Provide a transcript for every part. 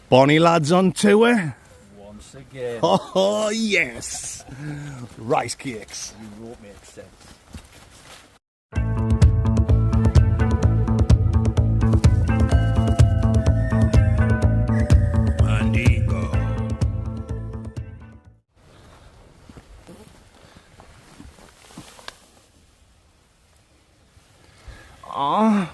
Bonnie lads on tour. Once again. Oh, yes. Rice cakes. You won't make sense. Mandingo. Ah.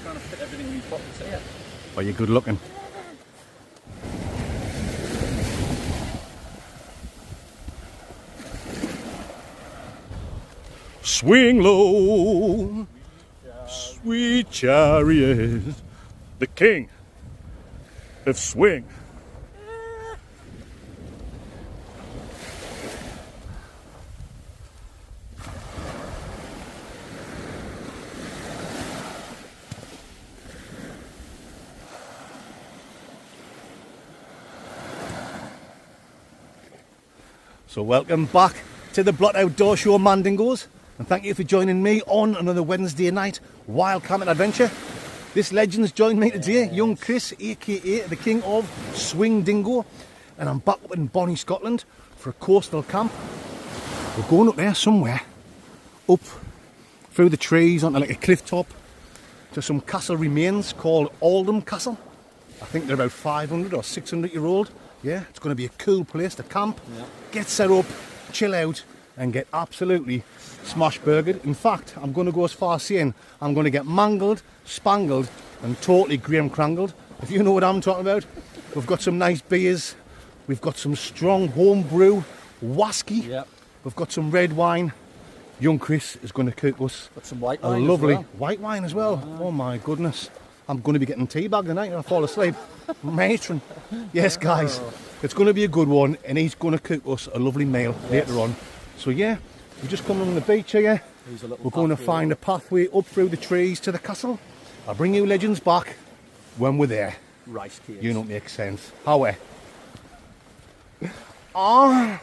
Trying to fit everything in these pockets here. Well, you're good looking. Swing low, sweet chariot, the king of swing. So welcome back to the Blot Outdoor Show, Mandingos, and thank you for joining me on another Wednesday night wild camping adventure. This legend's joined me today, young Chris, aka the king of Swing Dingo, and I'm back up in Bonnie, Scotland for a coastal camp. We're going up there somewhere, up through the trees onto like a cliff top to some castle remains called Auldhame Castle. I think they're about 500 or 600 year old. Yeah, it's going to be a cool place to camp, get set up, chill out and get absolutely smash burgered. In fact, I'm going to go as far as saying I'm going to get mangled, spangled and totally graham crangled. If you know what I'm talking about. We've got some nice beers, we've got some strong homebrew whiskey, we've got some red wine. Young Chris is going to cook us Got some white a wine lovely as well. white wine as well. Oh my goodness. I'm going to be getting teabagged tonight when I fall asleep. Matron. Yes, guys. It's going to be a good one, and he's going to cook us a lovely meal later on. So yeah, we're just coming on the beach here. We're going to find a pathway up through the trees to the castle. I'll bring you legends back when we're there. Rice cakes. You don't make sense. How are? Ah.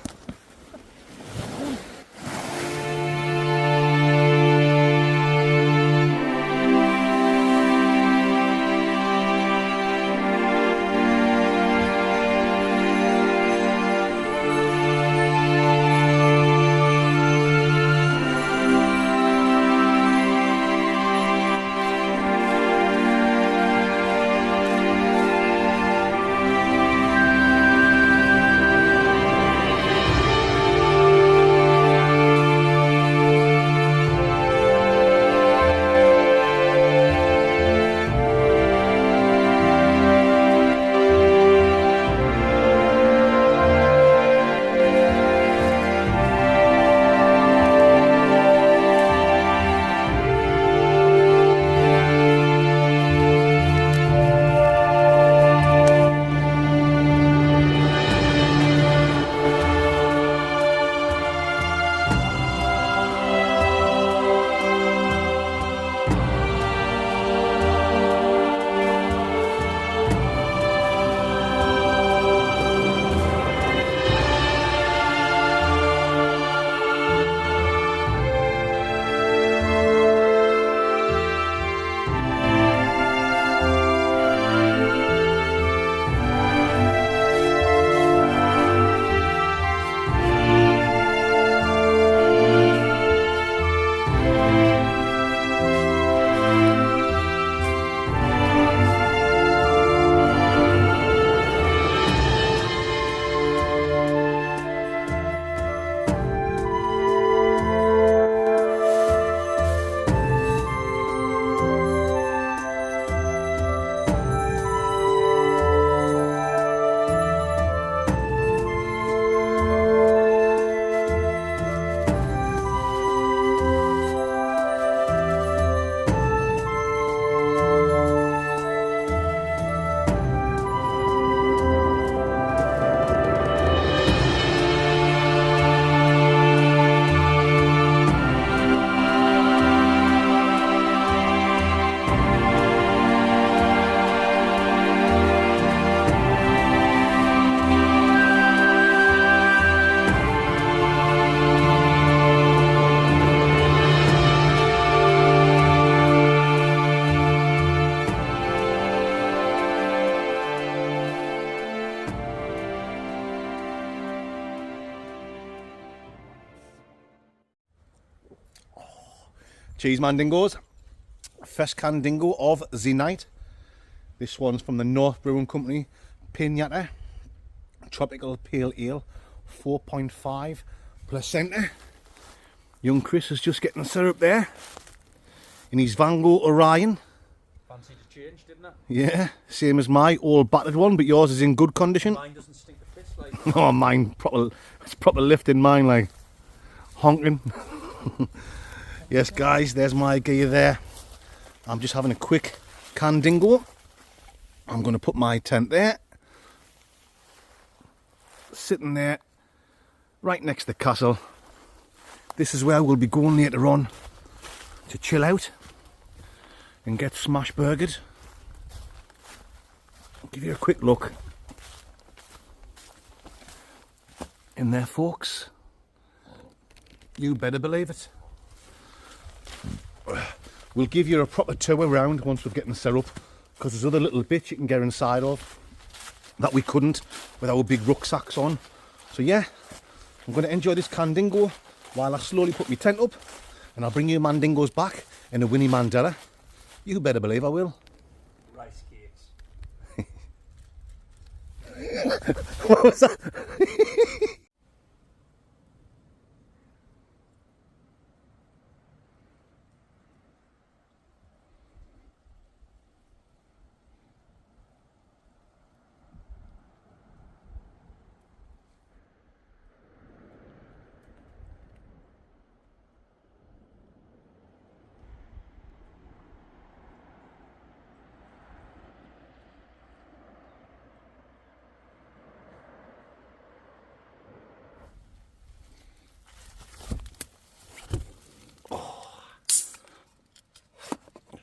Cheese Mandingos. First can dingo of the night. This one's from the North Brewing Company. Pinata. Tropical Pale Ale. 4.5%. Young Chris is just getting the syrup there. In his Vango Orion. Fancy to change, didn't it? Yeah, same as my old battered one, but yours is in good condition. Mine doesn't stink to piss like Oh, mine it's proper lifting mine, like honking. Yes, guys, there's my gear there. I'm just having a quick can dingo. I'm going to put my tent there, sitting there, right next to the castle. This is where we'll be going later on to chill out and get smash burgered. I'll give you a quick look in there, folks. You better believe it. We'll give you a proper tour around once we're getting set up, because there's other little bits you can get inside of that we couldn't with our big rucksacks on. So yeah, I'm going to enjoy this can dingo while I slowly put my tent up, and I'll bring you mandingos back in a Winnie Mandela. You better believe I will. rice cakes. What was that?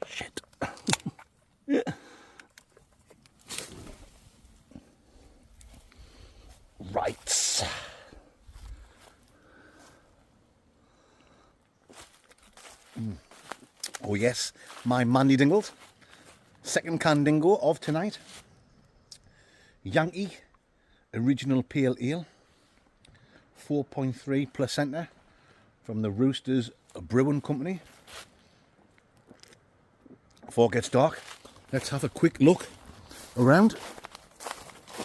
Shit. Right. Oh yes, my Mandy Dingles. Second can dingo of tonight. Yankee Original Pale Ale. 4.3% from the Roosters Brewing Company. Before it gets dark, let's have a quick look around.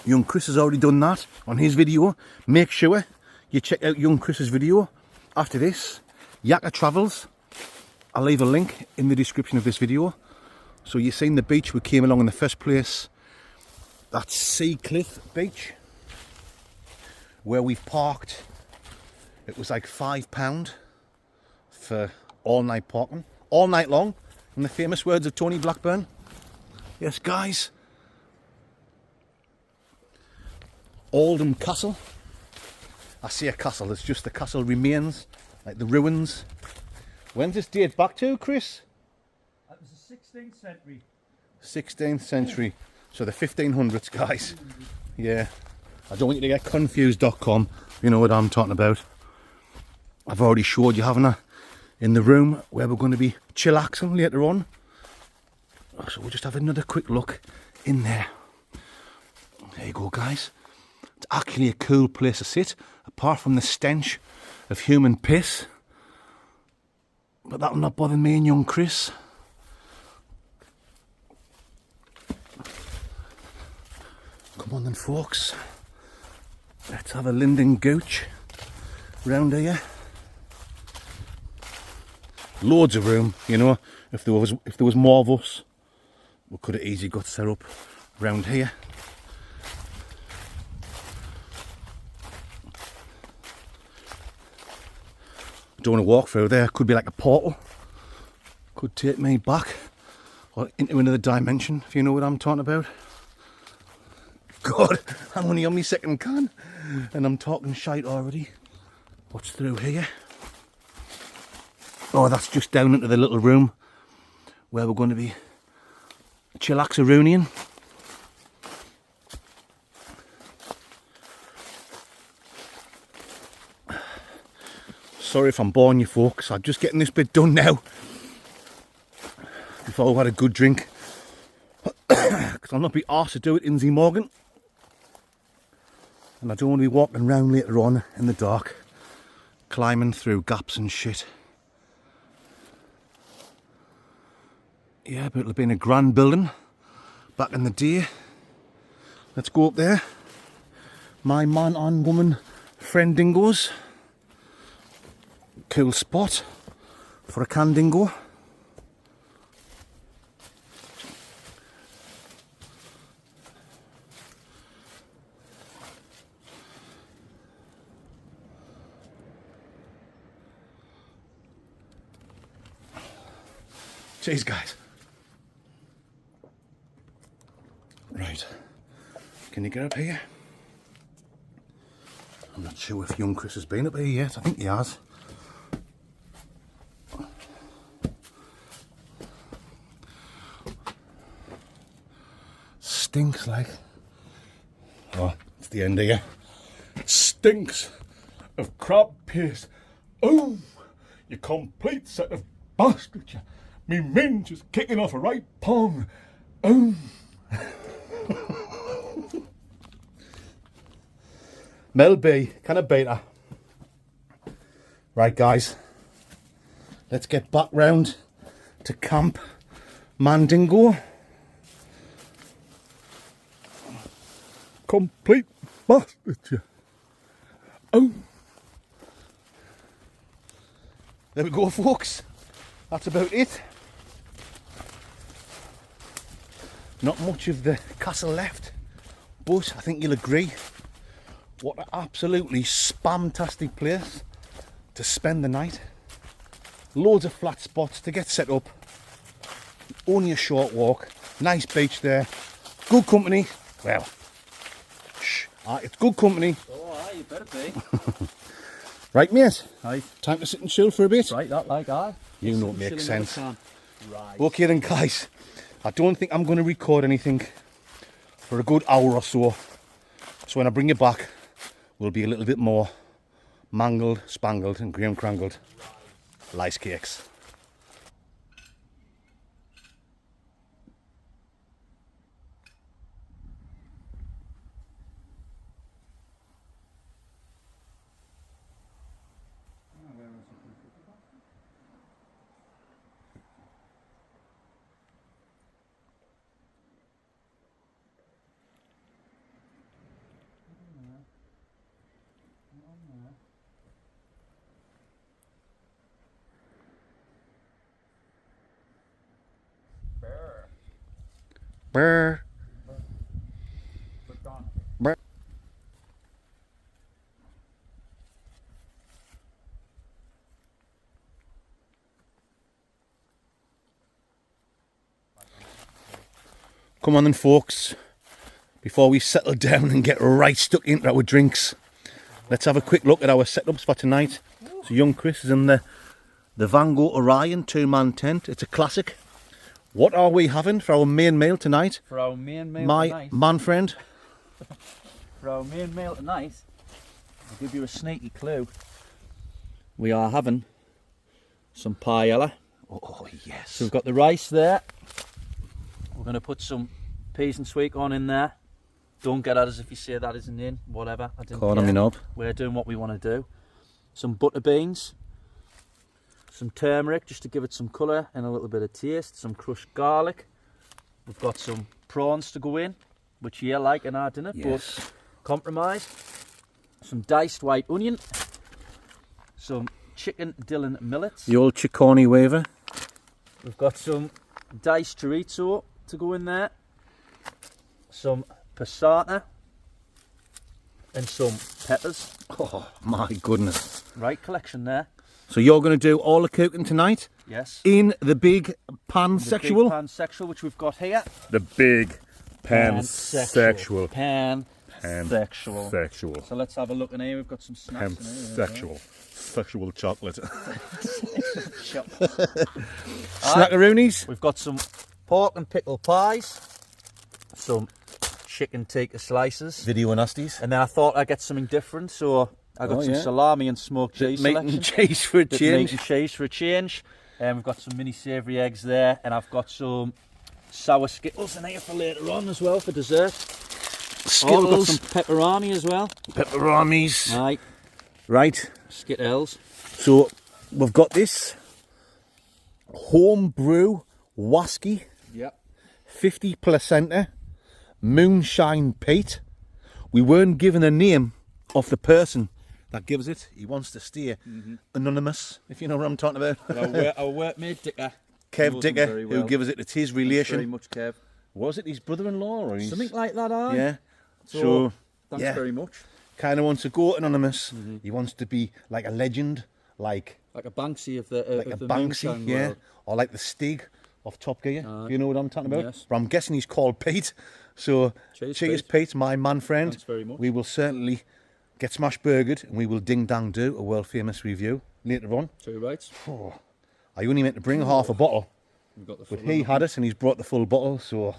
Young Chris has already done that on his video. Make sure you check out Young Chris's video after this. Yakka Travels. I'll leave a link in the description of this video. So you've seen the beach we came along in the first place. That's Sea Cliff Beach, where we've parked. It was like £5 for all night parking, all night long, in the famous words of Tony Blackburn. Yes, guys. Auldhame Castle. I say a castle, it's just the castle remains, like the ruins. When's this date back to, Chris? That was the 16th century. 16th century. So the 1500s, guys. Yeah. I don't want you to get confused.com. You know what I'm talking about. I've already showed you, haven't I? In the room where we're going to be chillaxing later on. So we'll just have another quick look in there. There you go, guys. It's actually a cool place to sit, apart from the stench of human piss. But that'll not bother me and young Chris. Come on then, folks. Let's have a Linden Gooch round here. Loads of room, you know. If there was more of us, we could have easily got set up round here. Don't want to walk through there. Could be like a portal. Could take me back or into another dimension, if you know what I'm talking about. God, I'm only on my second can and I'm talking shite already. What's through here? Oh, that's just down into the little room where we're going to be chillaxarooning. Sorry if I'm boring you folks, I'm just getting this bit done now before I've had a good drink, because I'll not be arsed to do it in the Morgan, and I don't want to be walking around later on in the dark climbing through gaps and shit. Yeah, but it'll have been a grand building back in the day. Let's go up there. My man and woman friend dingoes. Cool spot for a can dingo. Cheers, guys. Right, can you get up here? I'm not sure if young Chris has been up here yet. I think he has. Stinks like. Oh, it's the end here. Stinks of crab paste. Oh, you complete set of bastards. You. Me minge is kicking off a right pong. Oh. Mel B, can I beat her? Right, guys, let's get back round to Camp Mandingo. Complete bastard, you. Oh. There we go, folks. That's about it. Not much of the castle left, but I think you'll agree, what an absolutely spamtastic place to spend the night. Loads of flat spots to get set up. Only a short walk. Nice beach there. Good company. Well, it's good company. Oh, aye, you better be. Right, mate. Aye. Time to sit and chill for a bit. Right, that like aye. You know it makes sense. Right. Okay then, guys. I don't think I'm going to record anything for a good hour or so. So when I bring you back, we'll be a little bit more mangled, spangled and graham crangled. Lice cakes. Brr. Brr. Come on then, folks, before we settle down and get right stuck into our drinks, let's have a quick look at our setups for tonight. So young Chris is in the Vango Orion 2-man tent. It's a classic. What are we having for our main meal tonight? For our main meal My tonight. man friend. For our main meal tonight, I'll give you a sneaky clue. We are having some paella. Oh yes. So we've got the rice there. We're going to put some peas and sweet corn in there. Don't get at us if you say that isn't in. Whatever. I didn't Corn on me knob. We're doing what we want to do. Some butter beans. Some turmeric just to give it some colour and a little bit of taste. Some crushed garlic. We've got some prawns to go in, which you like in our dinner, Yes. but compromise. Some diced white onion. Some chicken Dillon millets. The old Ciccone waver. We've got some diced chorizo to go in there. Some passata. And some peppers. Oh my goodness. Right collection there. So you're going to do all the cooking tonight? Yes. In the big pansexual? The big pansexual, which we've got here. The big pansexual. Pansexual. Pansexual. So let's have a look in here. We've got some snacks in here. Pansexual. Sexual chocolate. Shop. Snackaroonies? We've got some pork and pickle pies. Some chicken tikka slices. Video nasties. And then I thought I'd get something different, so I got some salami and smoked cheese Meat selection. and cheese for a Bit change. meat and cheese for a change. And we've got some mini savoury eggs there, and I've got some sour Skittles in here for later on as well for dessert. Skittles. Oh, we've got some pepperoni as well. Pepperonis. Right. Right. Skittles. So we've got this home brew Wasky, Yep. 50 placenta, Moonshine Pete. We weren't given a name of the person that gives it. He wants to stay anonymous, if you know what I'm talking about. Our workmate Dicker. Kev knows him Dicker, very who well. gives it. It's his Thanks very relation. much, Kev. Was it his brother-in-law or his... Something like that, aye. Yeah. So, thanks yeah. very much. Kind of wants to go anonymous. He wants to be like a legend, like a Banksy of the like a of the Banksy, moonshine yeah, world. or like the Stig of Top Gear. Do you know what I'm talking about? Yes. But I'm guessing he's called Pete. So cheers, Pete, my man friend. Thanks very much. We will certainly get smash burgered and we will ding dang do a world famous review later on. Two bites. Oh, I only meant to bring half a bottle, We've got the but full he one. had it and he's brought the full bottle. So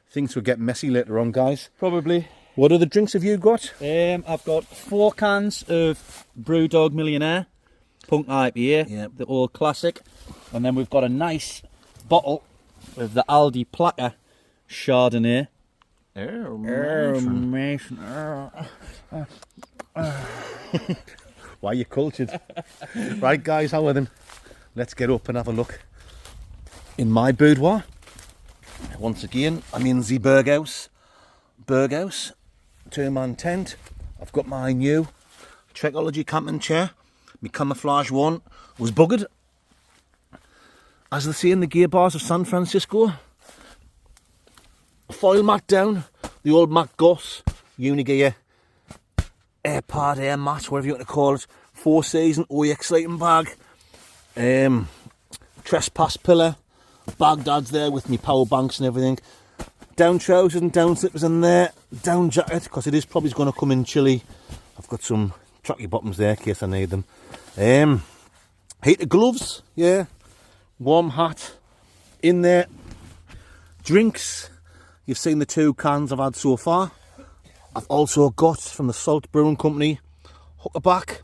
things will get messy later on, guys. Probably. What other drinks have you got? I've got 4 cans of Brewdog Millionaire Punk IPA, Yep. the old classic, and then we've got a nice bottle of the Aldi Placker Chardonnay. Why you cultured? Right, guys, how are them? Let's get up and have a look in my boudoir. Once again, I'm in the Berghaus, 2-man tent. I've got my new Trekology camping chair. My camouflage one was buggered, as they say in the gear bars of San Francisco. Foil mat down, the old Mac Goss Unigear Airpad Air Mat, whatever you want to call it. 4-season OEX sleeping bag. Trespass pillar. Baghdad's there with me power banks and everything. Down trousers and down slippers in there. Down jacket, because it is probably going to come in chilly. I've got some tracky bottoms there in case I need them. Heated gloves, yeah. Warm hat in there. Drinks. You've seen the 2 cans I've had so far. I've also got from the Salt Brewing Company Hookerback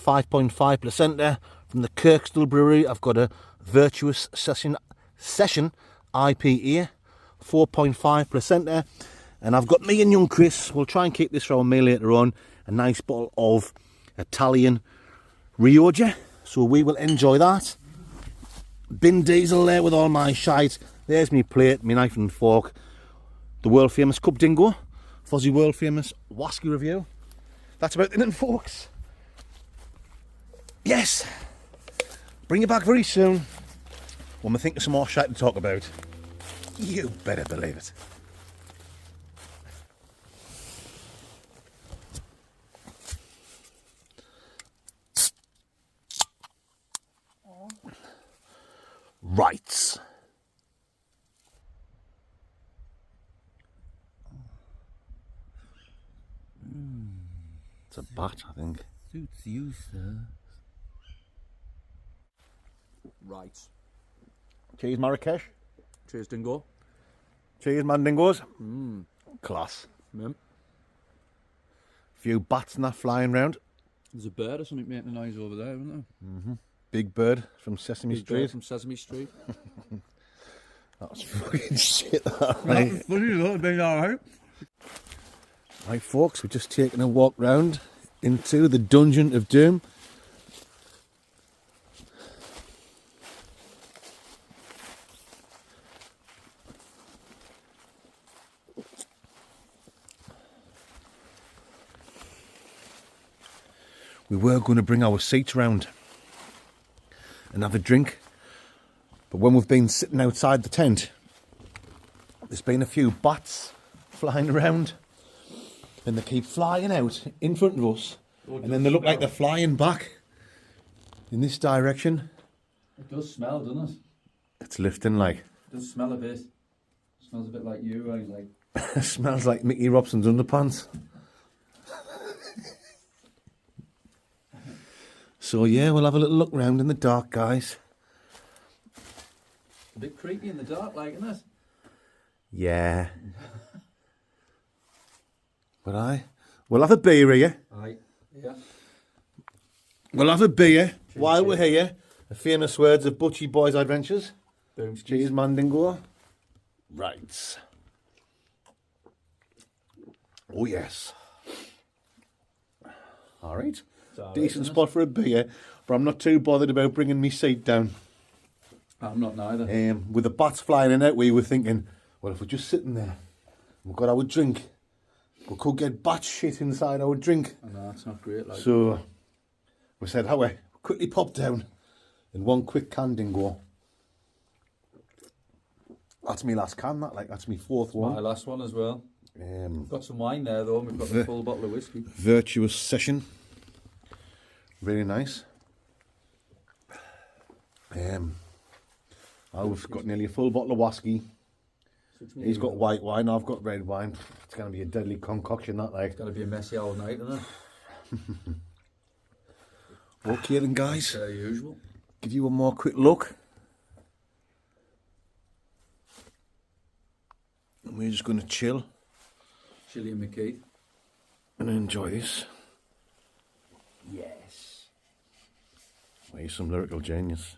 5.5 placenta. From the Kirkstall Brewery I've got a Virtuous Session IPA 4.5 placenta. And I've got me and young Chris, we'll try and keep this for me later on, a nice bottle of Italian Rioja. So we will enjoy that. Bin diesel there with all my shite. There's me plate, me knife and fork. The world famous Cup Dingo. Fuzzy world famous Wasky review. That's about it, folks. Yes. Bring you back very soon when we think of some more shite to talk about. You better believe it. Rights. It's a bat, I think. Suits you, sir. Right. Cheers, Marrakesh. Cheers, Dingo. Cheers, Mandingos. Class. Mm. Few bats and that flying round. There's a bird or something making a noise over there, isn't there? Big bird from Sesame Big Street. bird from Sesame Street. That was fucking shit, that, That right? was funny, though. It'd been alright. Right, folks, we're just taking a walk round into the Dungeon of Doom. We were going to bring our seats round and have a drink, but when we've been sitting outside the tent, there's been a few bats flying around, and they keep flying out in front of us, and then they look like they're flying back in this direction. It does smell, doesn't it? It's lifting like. It does smell a bit. It smells a bit like you, right? Like. It smells like Mickey Robson's underpants. So yeah, we'll have a little look round in the dark, guys. A bit creepy in the dark, like, isn't it? Yeah. But we'll have a beer here. Aye. Yeah. We'll have a beer while we're here. The famous words of Butchie Boys Adventures. Boom. Cheers, Mandingo. Right. Oh yes. All right. Decent spot for a beer, but I'm not too bothered about bringing me seat down. I'm not neither. With the bats flying in it, we were thinking, well, if we're just sitting there, we've got our drink, we could get bat shit inside our drink. I know, it's not great. Like. So we said, how we quickly pop down in one quick can dingo. That's my last can, that's my fourth one. My last one as well. We've got some wine there though, and we've got the full bottle of whiskey. Virtuous session. Really nice. I've got nearly a full bottle of whiskey. He's got white wine, I've got red wine. It's going to be a deadly concoction, that, like. It's going to be a messy old night, isn't it? Okay then, guys. Per usual. Give you one more quick look. And we're just going to chill. Chilly and McKee. And enjoy this. Yes. Well, he's some lyrical genius.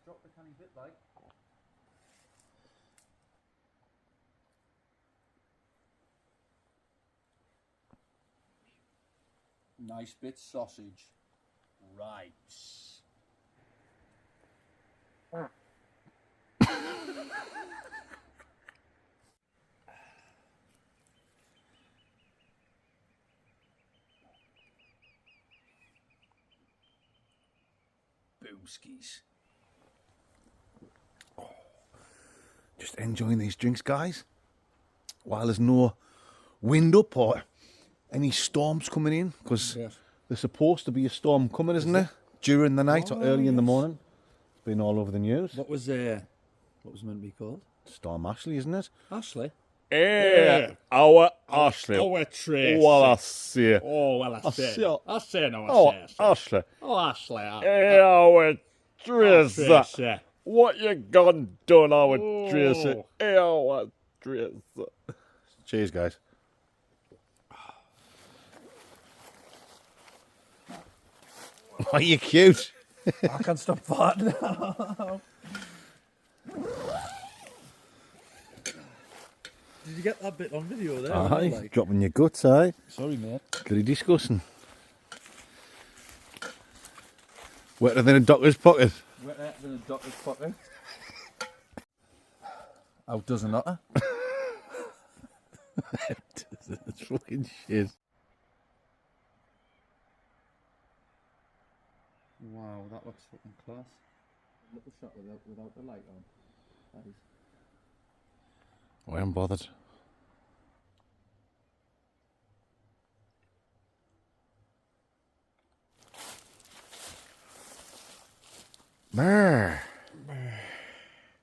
Drop the canny bit like. Nice bit sausage. Rice. Boomskis. Just enjoying these drinks, guys, while there's no wind up or any storms coming in, because there's supposed to be a storm coming, isn't there? During the night or early in the morning. It's been all over the news. What was meant to be called? Storm Ashley, isn't it? Ashley. Our Ashley. Oh, Tracy. What I say. Oh, well, I say. I say no, Oh, I say. Ashley. Oh, Ashley. Our Tracy. Tracy. What you gone done, our Oh. Tracy? Our Tracy. Cheers, guys. Are you cute? I can't stop farting. Did you get that bit on video there? Aye, dropping your guts, aye. Sorry, mate. Pretty disgusting. Wetter than a doctor's pocket. Wetter than a doctor's pocket. How does an otter? It's fucking shit. Wow, that looks fucking class. Little shot without the light on. That is. I am bothered. Brr.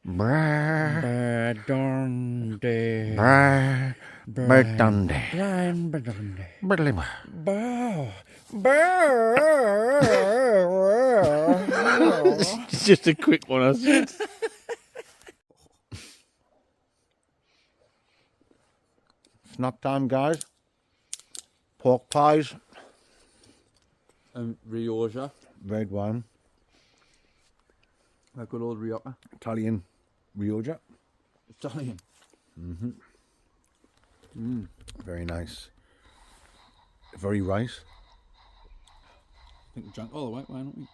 Brr. Dundee. Brr. Brr. Dundee. Dundee. It's just a quick one, I said. Snack time, guys. Pork pies. And Rioja. Red wine. A good old Rioja. Italian Rioja. Italian. Very nice. Very rice. I think we drank all the white wine, haven't we?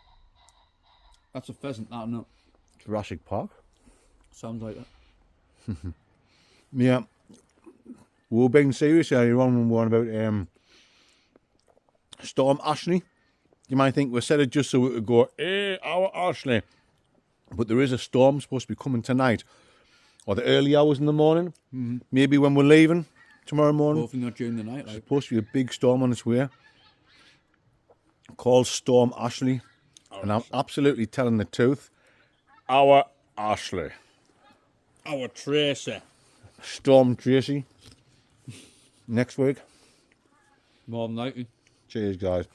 That's a pheasant, that, no? Jurassic Park. Sounds like that. Yeah. We were being serious earlier on when we were about Storm Ashley. You might think we said it just so we could go, hey, our Ashley. But there is a storm supposed to be coming tonight, or the early hours in the morning. Maybe when we're leaving tomorrow morning. Hopefully not during the night, like. Supposed to be a big storm on its way. Called Storm Ashley. And I'm absolutely telling the truth. Our Ashley. Our Tracy. Storm Tracy. Next week. More than likely. Cheers, guys.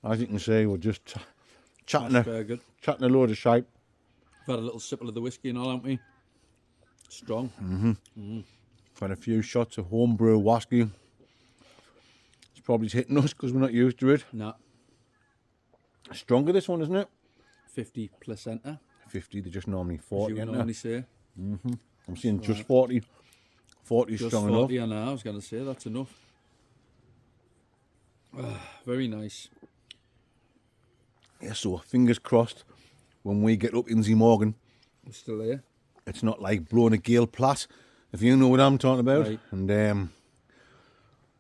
As you can see, we're just chatting That's very good. a load of shite. We've had a little sip of the whiskey and all, haven't we? Strong. Had a few shots of homebrew whiskey. It's probably hitting us because we're not used to it. Nah. Stronger, this one, isn't it? 50 placenta, 50, they're just normally as 40, you would aren't normally they? say. I'm seeing just 40. 40 is Just strong 40 enough. and I was going to say, that's enough. Very nice. Yeah, so fingers crossed when we get up in Z Morgan, I'm still here. it's not like blowing a gale plat, if you know what I'm talking about. Right. And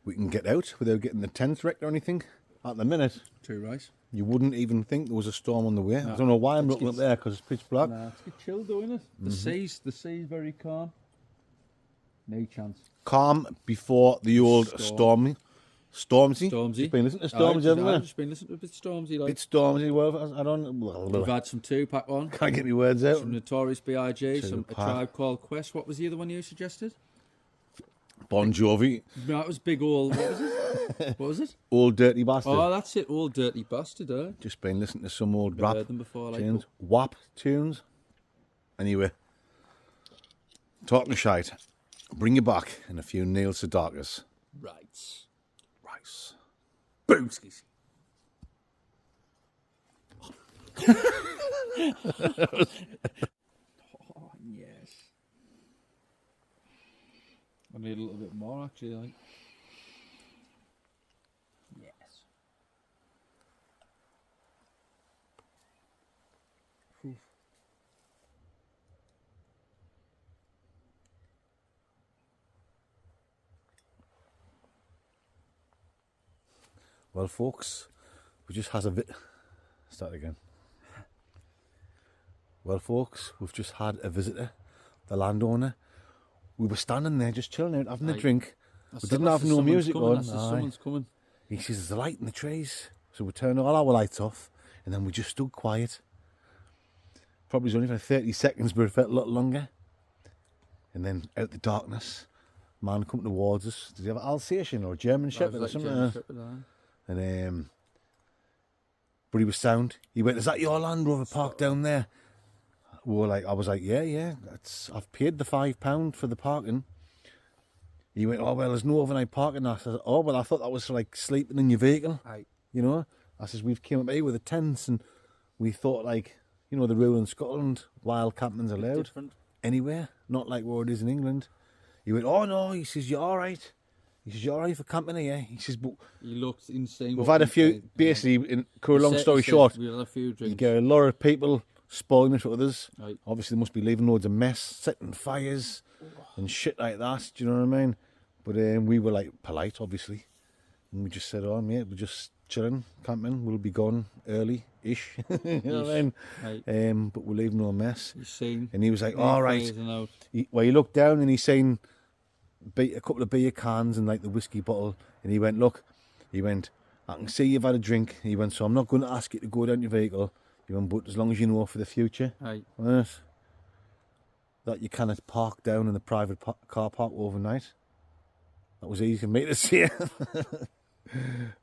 we can get out without getting the tents wrecked or anything. At the minute, Too right. you wouldn't even think there was a storm on the way. I don't know why I'm looking up there because it's pitch black. Nah, it's good chill doing it. The sea's very calm. No chance. Calm before the old Stormsy. Stormsy. You've been listening to Stormsy, haven't you? I've just been listening to a bit Stormsy. Like. It's Stormsy. Well, I don't. We've had some Tupac on. Can't get my words out. Some Notorious B.I.G. Some A Tupac. Tribe Called Quest. What was the other one you suggested? Bon Jovi. No, it was Big Old. What was it? What was it? Old Dirty Bastard. Oh, that's it. Old Dirty Bastard. Eh? Just been listening to some old I've rap heard them before. Like, tunes. WAP tunes. Anyway, talking shite. Bring you back in a few Neil Sedakas. right. Rice. Boomskis. Oh, yes. I need a little bit more, actually. Like. Yes. Oof. Well, folks, we just had a bit. Start again. Well, folks, we've just had a visitor, the landowner. We were standing there just chilling out, having a Aye. drink. I We said, didn't "That's have the no someone's music coming, on. that's the Aye. someone's coming. He says, there's a light in the trees. So we turned all our lights off, and then we just stood quiet. Probably was only for 30 seconds, but it felt a lot longer. And then out the darkness, man come towards us. Did he have an Alsatian or a German Shepherd or something? And but he was sound. He went, "Is that your Land Rover parked down there?" We were like, I was like, yeah. I've paid the £5 for the parking. He went, "Oh well, there's no overnight parking." I said, "Oh well, I thought that was for like sleeping in your vehicle." Aye. You know, I says, "We've came up here with the tents, and we thought like, you know, the rule in Scotland, wild camping's allowed Different. anywhere, not like where it is in England." He went, "Oh no," he says, "You're all right." He says, "You're all right for camping here." He says, "But He looked insane. we've had a few." Basically, in cut a long story short, we had a few you drinks. get a lot of people spoiling it for others. Right. Obviously, they must be leaving loads of mess, setting fires and shit like that. Do you know what I mean? But we were like polite, obviously, and we just said, "Oh, mate, we're just chilling, camping. We'll be gone early-ish." You know what I mean? Right. But we'll leave no mess. He's seen. And he was like, "All right." Fires and out. He looked down and he seen a couple of beer cans and like the whiskey bottle, and he went, "Look," he went, "I can see you've had a drink." He went, "So I'm not going to ask you to go down your vehicle." He went, "But as long as you know for the future, Right. yes, that you cannot park down in the private car park overnight." That was easy for me to see.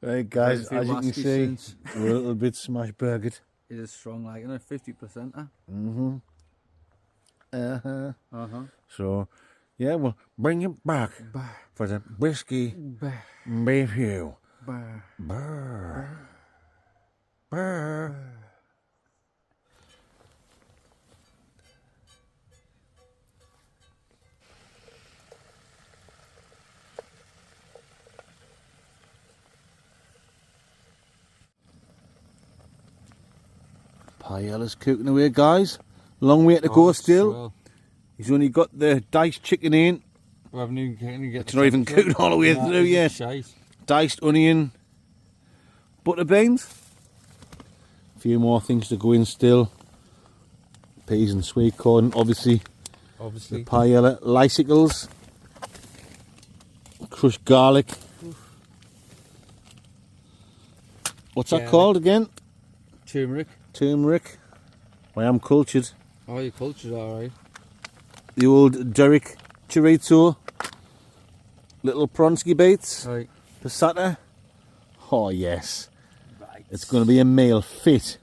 Right, guys, Very as few you can whisky see, since. we're a little bit smash-burgered. It is strong, like, 50%. Mm-hmm. Uh-huh. Uh-huh. So, yeah, we'll bring it back for the whiskey review. Brr. Brr. Paella's cooking away, guys. Long way to go still. Well, He's only got the diced chicken in. we haven't even get It's not even cooked all the way through yet. Shite. Diced onion, butter beans. A few more things to go in still. Peas and sweet corn, obviously. Obviously. Paella, lysicles, crushed garlic. What's that Garlic. called again? Turmeric. Turmeric. I am cultured. Oh, your culture's alright. The old Derrick chorizo. Little pronsky baits. Right. Passata. Oh yes. Right. It's going to be a meal fit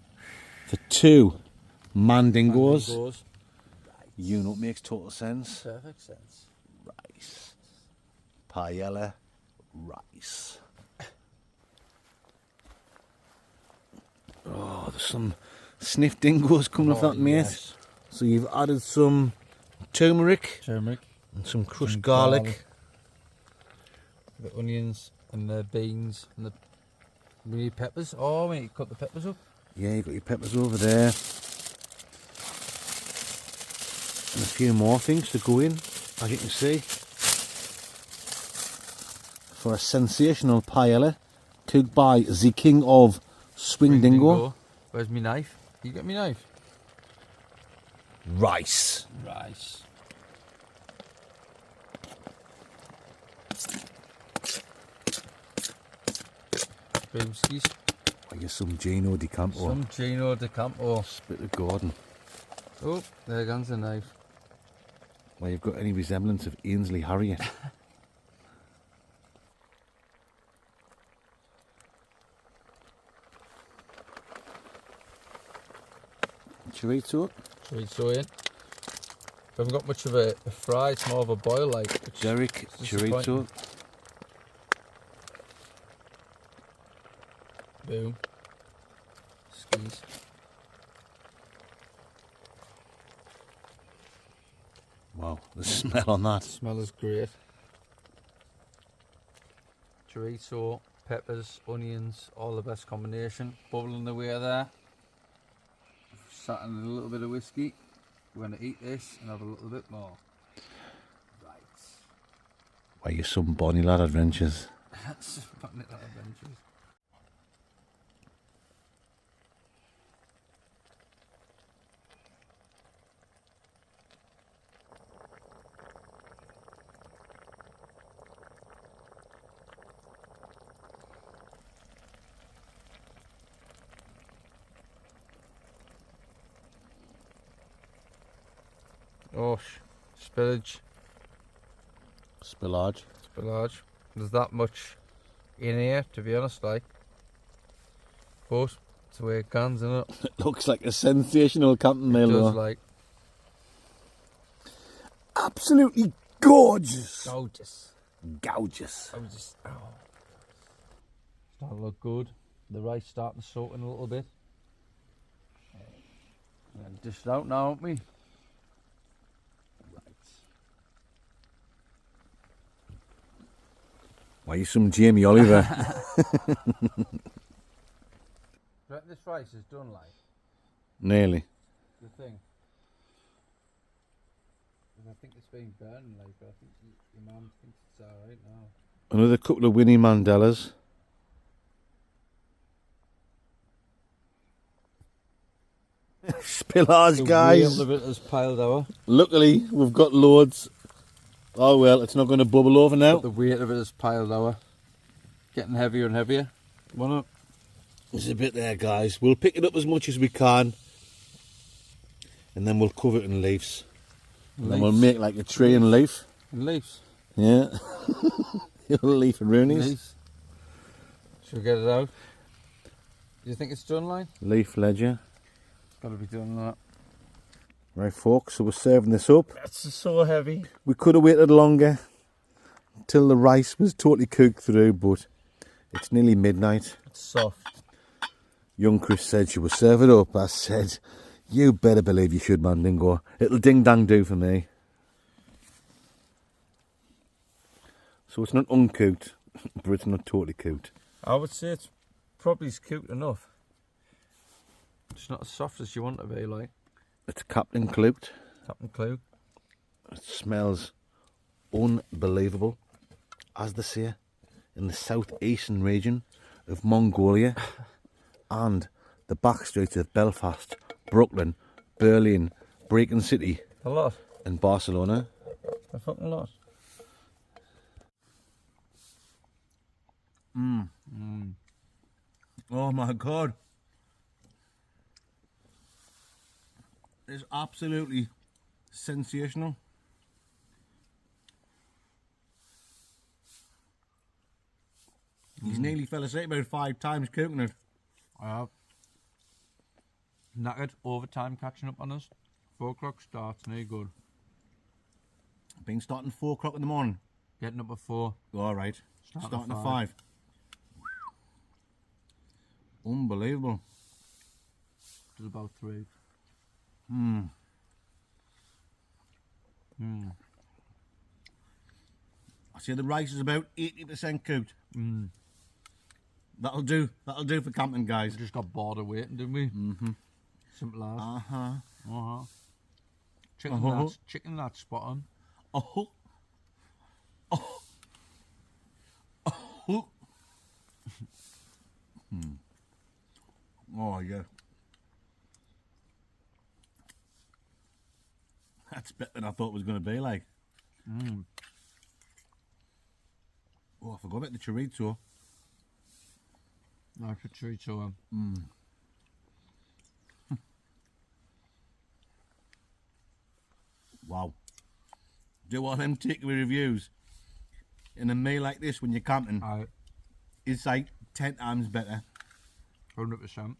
for two mandingos. Goes. You know, it makes total sense. Perfect sense. Rice. Paella. Rice. Oh, there's some sniff dingoes coming off that, mate. Yes. So you've added some turmeric Turmeric. and some crushed Some garlic. garlic. The onions and the beans and the we need peppers. Oh, we need to cut the peppers up. Yeah, you've got your peppers over there. And a few more things to go in, as you can see. For a sensational paella, cooked by the king of Swing Dingo. Where's my knife? You got my knife? Rice. Rice. Boomskis. I guess some Gino di Campo. Some Gino di Campo. Bit of Gordon. Oh, there goes the knife. Where you've got any resemblance of Ainsley Harriott. Chorizo. Chorizo in. We haven't got much of a fry, it's more of a boil like. Derek chorizo. Boom. Skis. Wow, the smell on that. The smell is great. Chorizo, peppers, onions, all the best combination. Bubbling away there. Sat in a little bit of whiskey. We're going to eat this and have a little bit more. Right. Why you some bonny lad adventures. That's funny little adventures. Oh, spillage. Spillage. Spillage. There's that much in here, to be honest, like. But it's the way it comes, isn't it? It looks like a sensational camping meal. It does, though. like. Absolutely gorgeous. Gorgeous. Gorgeous. Gorgeous. Oh. Starting to look good. The rice starting to soak in a little bit. We're going to dish it out now, aren't we? Why you some Jamie Oliver? This rice is done, like. Nearly. The thing. I think it's been burning, like, but I think your mum thinks it's alright now. Another couple of Winnie Mandelas. Spillage, guys. The weight of it is piled over. Luckily, we've got loads. Oh well, it's not going to bubble over now. But the weight of it is piled over. Getting heavier and heavier. Wanna? There's a bit there, guys. We'll pick it up as much as we can. And then we'll cover it in leaves. And then we'll make like a tree and leaf. And leaves. Yeah. Leaf and roonies. Leaves. Should we get it out? Do you think it's done, like? Leaf ledger. It's got to be done, that. Right, folks, so we're serving this up. That's so heavy. We could have waited longer until the rice was totally cooked through, but it's nearly midnight. It's soft. Young Chris said she would serve it up. I said, you better believe you should, man, Dingo. It'll ding-dang do for me. So it's not uncooked, but it's not totally cooked. I would say it's probably cooked enough. It's not as soft as you want to be, like. It's Captain Clute. Captain Clute. It smells unbelievable, as they say, in the southeastern region of Mongolia and the back streets of Belfast, Brooklyn, Berlin, Brecon City, A lot. and Barcelona. A fucking lot. Oh my God. It's absolutely sensational. He's nearly fell asleep about 5 times cooking it. I have. Knackered, overtime catching up on us. 4 o'clock starts, no good. Been starting 4 o'clock in the morning. Getting up at 4. All right. Starting Starting at at 5. Unbelievable. Till about 3. I say the rice is about 80% cooked. That'll do. That'll do for camping, guys. We just got bored of waiting, didn't we? Mm-hmm. Simple as. Uh-huh. Uh-huh. Chicken that's spot on. Oh. Oh. Oh. Oh, yeah. That's better than I thought it was going to be like. Oh, I forgot about the chorizo. Nice chorizo. Wow. Do all them takeaway reviews in a meal like this when you're camping. It's like 10 times better. 100%.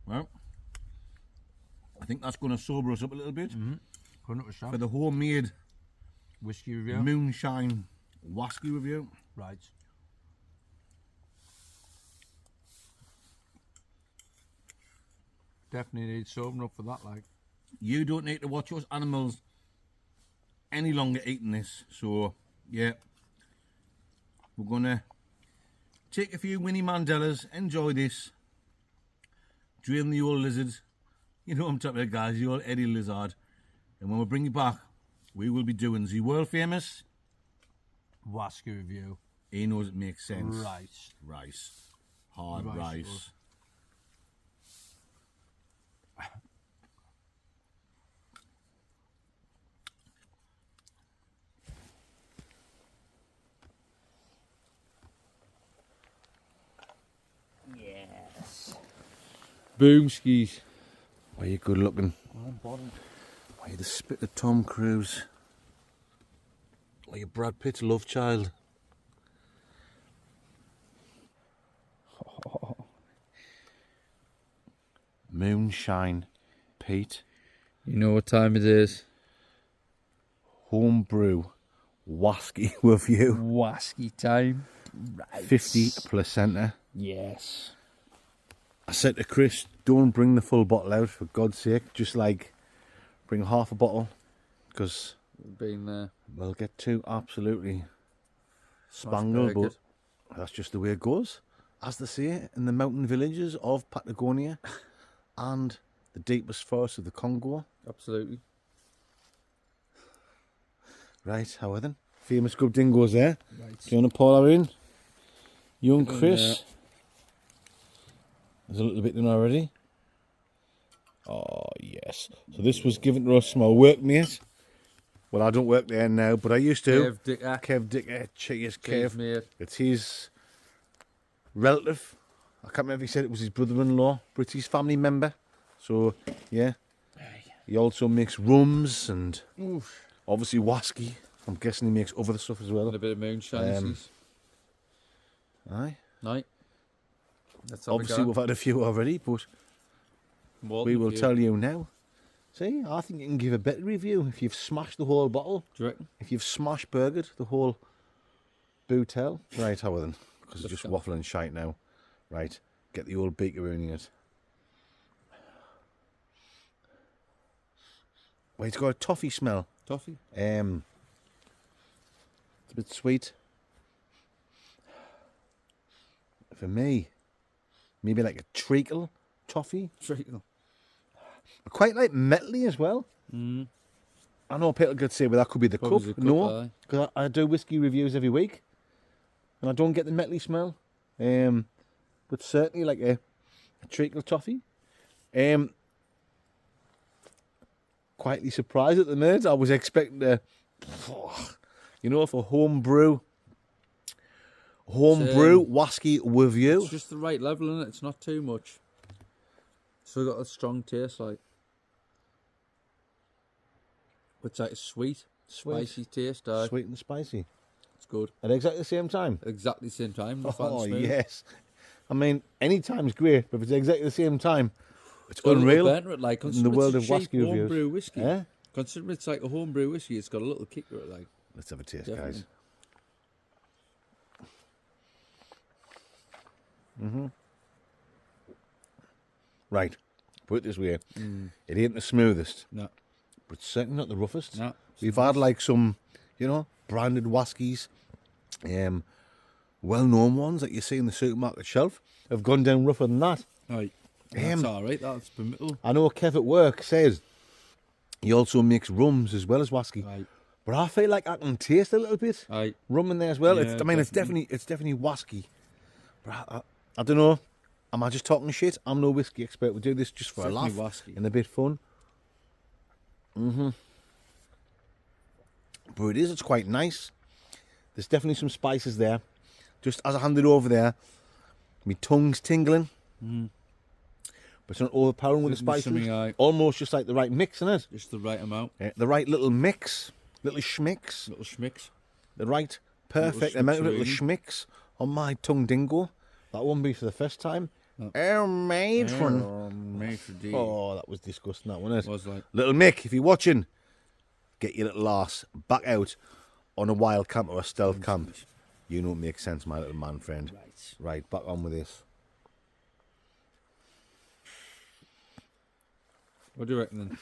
Well, I think that's going to sober us up a little bit 100%. for the homemade Whiskey review. moonshine whiskey review. Right. Definitely need sobering up for that, like. You don't need to watch those animals any longer eating this. So, yeah, we're going to take a few Winnie Mandelas, enjoy this, drain the old lizard. You know what I'm talking about, guys, the old Eddie Lizard. And when we bring you back, we will be doing the world famous Whiskey review. He knows it makes sense. Rice. Hard rice. Yes. Boom skis. Why are you good looking? Why are you the spit of Tom Cruise? Why are you Brad Pitt's love child? Moonshine Pete. You know what time it is? Homebrew whiskey review. Whiskey time. Right. 50 placenta. Yes. I said to Chris, don't bring the full bottle out, for God's sake. Just like bring half a bottle, because Been there. we'll get too absolutely spangled. But that's just the way it goes, as they say in the mountain villages of Patagonia and the deepest forests of the Congo. Absolutely. Right, how are then? Famous good dingoes there. Right. Do you want to pour that in? Young Get in Chris. there. There's a little bit in already. Oh, yes. So this was given to us from our workmate. Well, I don't work there now, but I used to. Kev Dicker. Kev Dicker. Cheers, Kev. Mate. It's his relative. I can't remember if he said it was his brother-in-law, but it's his family member. So, yeah. He also makes rums and obviously whiskey. I'm guessing he makes other stuff as well. And a bit of moonshine. Aye. Night. Let's have Obviously, we've had a few already, but we will tell you now. See, I think you can give a better review if you've smashed the whole bottle. Do you reckon? If you've smashed burgered the whole bootel. Right, how then? Because it's just waffling shite now. Right, get the old beaker in it. Well, it's got a toffee smell. Toffee? It's a bit sweet. For me, maybe like a treacle toffee. Treacle. I quite like metally as well. I know people could say, well, that could be the cup. No, because I do whiskey reviews every week, and I don't get the metally smell. But certainly like a treacle toffee. Quietly surprised at the minute. I was expecting for homebrew whiskey review. It's just the right level, isn't it? It's not too much. So got a strong taste, like. It's like a sweet, spicy taste. Sweet and spicy. It's good. At exactly the same time. Exactly the same time. Oh, yes. I mean, any time's great, but if it's exactly the same time, it's unreal. Like, in the world of whiskey reviews. Homebrew whiskey. Yeah? Considering it's like a homebrew whiskey, it's got a little kick to it, like. Let's have a taste, Definitely. guys. Right. Put it this way. It ain't the smoothest. No. but it's certainly not the roughest. No, We've had like some, branded whiskies, well-known ones that you see in the supermarket shelf have gone down rougher than that. Right. That's all right. That's permittable. I know Kev at work says he also makes rums as well as whiskey. Right. But I feel like I can taste a little bit Right. rum in there as well. Yeah, It's definitely whiskey. But I don't know. Am I just talking shit? I'm no whiskey expert. We do this just for a laugh Whiskey. and a bit fun. But it's quite nice. There's definitely some spices there. Just as I hand it over there, my tongue's tingling. But it's not overpowering with the spices. Almost just like the right mix, isn't it? Just the right amount. Yeah, the right little mix, little schmicks. Little schmicks. The right perfect amount of little schmicks on my tongue dingo. That won't be for the first time. Oh, matron. Oh, that was disgusting, that wasn't it? Was like. Little Mick, if you're watching, get your little arse back out on a wild camp or a stealth camp. You know it makes sense, my little man friend. Right, back on with this. What do you reckon then?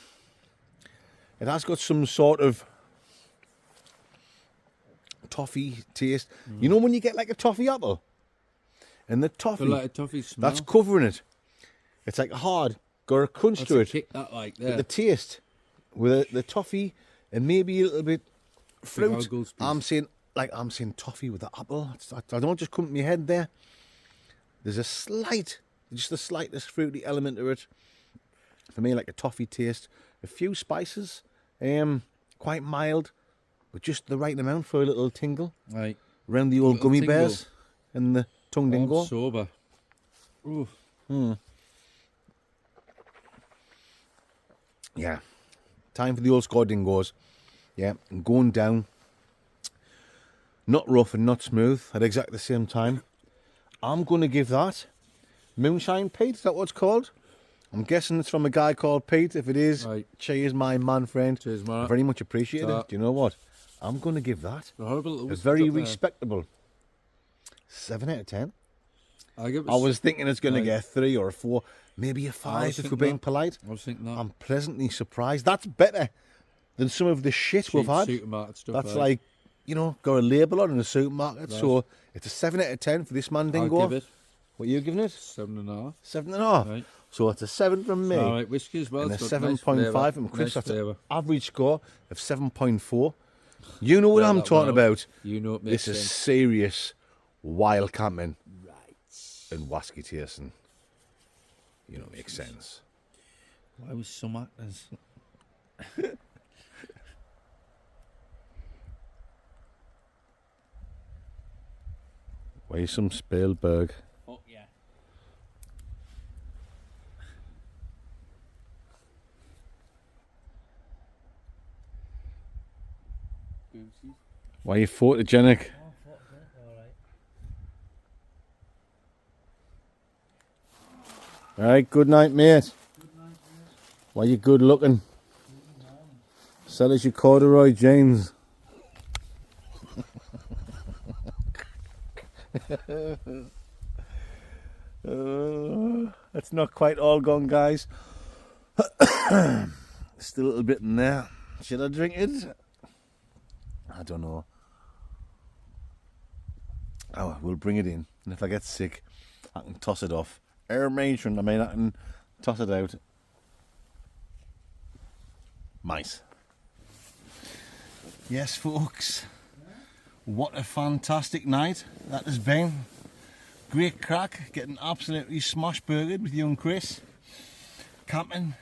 It has got some sort of toffee taste. You know when you get like a toffee apple? And the toffee, Like a toffee smell. that's covering it. It's like hard, got a crunch That's to a it. kick that like But there. the taste with the toffee and maybe a little bit fruit. Goldspice. I'm saying toffee with the apple. I don't just come to my head there. There's just the slightest fruity element to it. For me, like a toffee taste. A few spices, quite mild, but just the right amount for a little tingle. Right. Around the old Little gummy tingle. bears and the tongue dingo. I'm sober. Ooh. Yeah. Time for the old score dingoes. Yeah, and going down. Not rough and not smooth at exactly the same time. I'm going to give that Moonshine Pete. Is that what it's called? I'm guessing it's from a guy called Pete. If it is, Right. cheers, my man friend. Cheers, mate. I very much appreciate Ta. it. Do you know what? I'm going to give that A horrible little a whiskey very up there. respectable 7 out of 10. I give it. I was thinking it's going to Right. get a 3 or a 4, maybe a 5 if thinking we're being that. polite. I was thinking that. I'm pleasantly surprised. That's better than some of the shit we've Cheap had. supermarket stuff. That's right. like, got a label on in the supermarket. Right. So it's a 7 out of 10 for this man dingo. I'll give it What are you giving it? 7.5. 7.5. Right. So it's a 7 from me. All right, whiskey as well. And a It's got 7.5 nice from flavour. Chris. Nice That's an flavour. average score of 7.4. You know what Yeah, I'm that talking well. about. You know it makes This is sense. serious wild camping Right. and whiskey tasting. You know, it makes sense. Why was some actors? Why some Spielberg? Oh yeah. Why you photogenic? Alright, good night, mate. Why you good looking? Sell us your corduroy jeans. It's not quite all gone, guys. Still a little bit in there. Should I drink it? I don't know. Oh, we'll bring it in. And if I get sick, I can toss it off. Air matron, I can toss it out. Mice. Yes, folks. What a fantastic night that has been. Great crack, getting absolutely smash burgered with young Chris. Camping,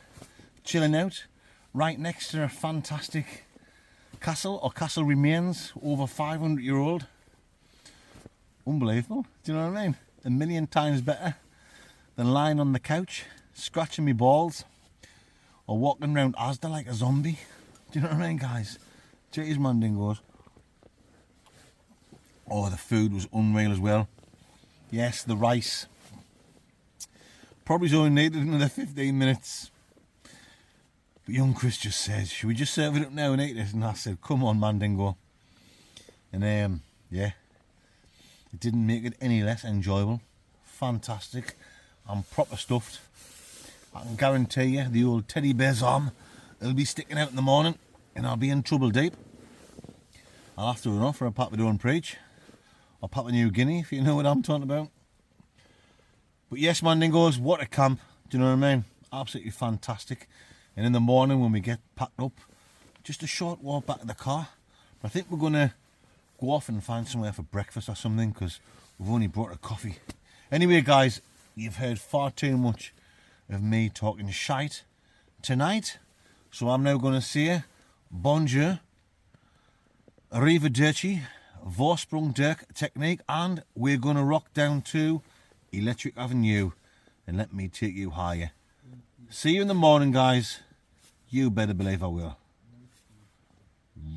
chilling out, right next to a fantastic castle, or castle remains, over 500-year-old. Unbelievable, do you know what I mean? A million times better than lying on the couch, scratching me balls, or walking around Asda like a zombie. Do you know what I mean, guys? Cheers, man dingoes. Oh, the food was unreal as well. Yes, the rice. Probably only needed another 15 minutes. But young Chris just says, should we just serve it up now and eat it? And I said, come on, man dingo. And yeah, it didn't make it any less enjoyable. Fantastic. I'm proper stuffed. I can guarantee you the old teddy bear's arm it'll be sticking out in the morning and I'll be in trouble deep. I'll have to run off for a Papua and preach, or Papua New Guinea, if you know what I'm talking about. But yes, Mandingos, what a camp, do you know what I mean? Absolutely fantastic. And in the morning when we get packed up, just a short walk back to the car. But I think we're going to go off and find somewhere for breakfast or something, because we've only brought a coffee. Anyway, guys, you've heard far too much of me talking shite tonight. So I'm now going to say bonjour, arrivederci, Vorsprung Dirk technique, and we're going to rock down to Electric Avenue and let me take you higher. See you in the morning, guys. You better believe I will.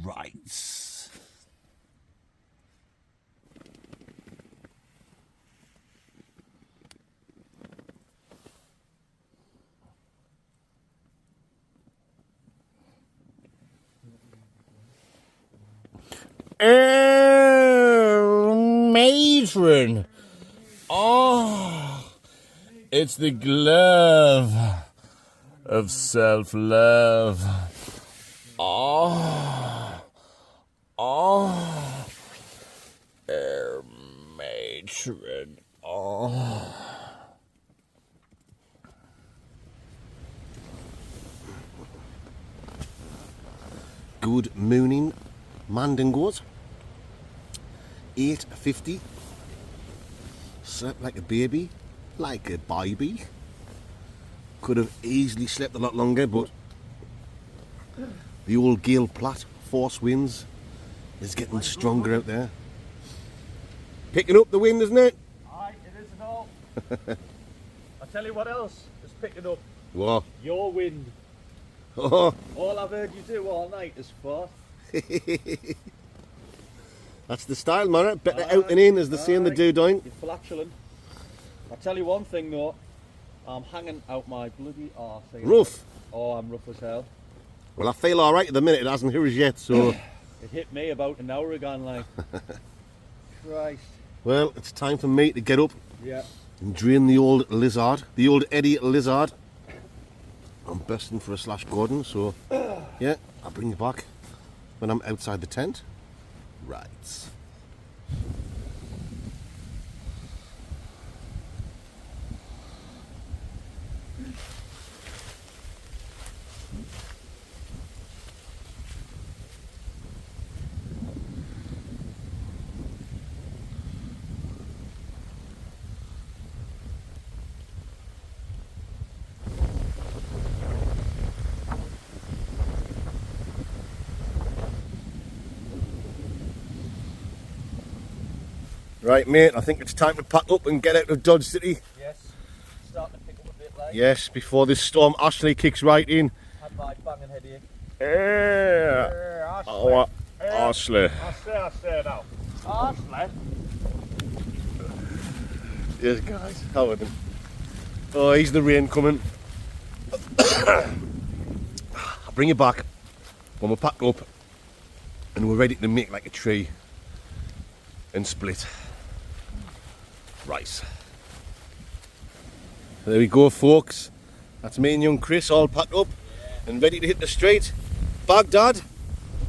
Right. Matron. Oh, it's the glove of self-love. Oh, matron. Oh. Good morning, Mandingos. 8:50. Slept like a baby, like a baby. Could have easily slept a lot longer, but the old gale Platte force winds is getting stronger out there. Picking up the wind, isn't it? Aye, it is and all. I tell you what else is picking up. What? Your wind. Oh, All I've heard you do all night is fart. that's the style, man. Better out than in, as they say in the do-doing. You're flatulent. I tell you one thing though, I'm hanging out my bloody arse. Rough. Oh, I'm rough as hell. Well, I feel alright at the minute. It hasn't hit us yet, so... It hit me about an hour ago, like. Christ. Well, it's time for me to get up Yeah. and drain the old lizard, the old Eddie lizard. I'm bursting for a slash Gordon, so yeah, I'll bring you back when I'm outside the tent. Right. Right, mate, I think it's time to pack up and get out of Dodge City. Yes. Starting to pick up a bit late. Yes, before this storm Ashley kicks right in. Had my banging headache. Yeah. Oh, Ashley. I say now. Ashley. Yes, guys, how are them? Oh, he's the rain coming. I'll bring you back when we're packed up and we're ready to make like a tree and split. Right. There we go, folks. That's me and young Chris all packed up and ready to hit the street. Baghdad,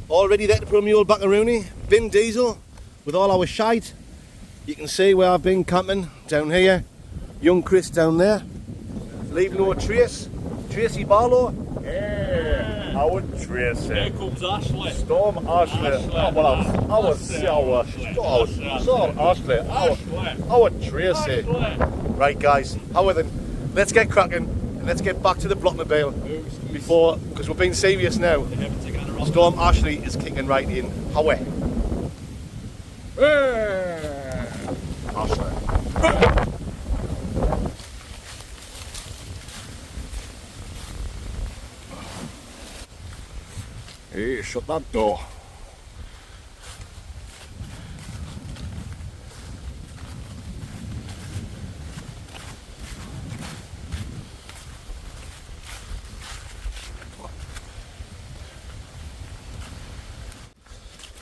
all ready there to put on my old Baccaroony. Bin diesel with all our shite. You can see where I've been camping down here. Young Chris down there. Leave no trace. Tracy Barlow. Yeah. I would trace Here it. comes Ashley. Storm Ashley. Oh, well, I would say I would. Storm Ashley. I would trace it. Right, guys, how are then? Let's get cracking and let's get back to the Blockmobile before, because we're being serious now. Storm Ashley is kicking right in. How are? Ashley. Hey, shut that door.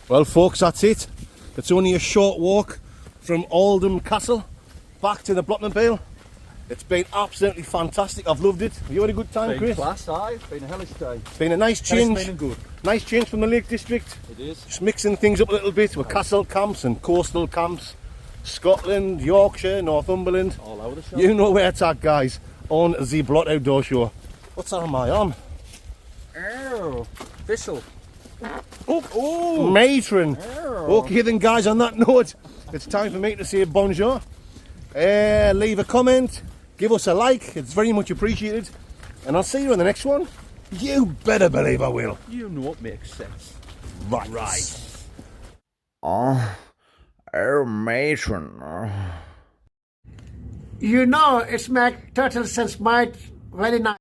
Well, folks, that's it. It's only a short walk from Auldhame Castle back to the Blockmobile. It's been absolutely fantastic. I've loved it. Have you had a good time, Been Chris? class, aye. Been a hellish day. It's been a nice It's change. been good. Nice change from the Lake District. It is. Just mixing things up a little bit with castle camps and coastal camps. Scotland, Yorkshire, Northumberland. All over the shop. You know where it's at, guys. On the Blot Outdoor Show. What's that on my arm? Oh, thistle. Oh, matron. Okay then, guys, on that note, it's time for me to say bonjour. Leave a comment, give us a like, it's very much appreciated. And I'll see you on the next one. You better believe I will. You know what makes sense. Right. Oh, matron. You know, it's make total sense, mate. Very nice.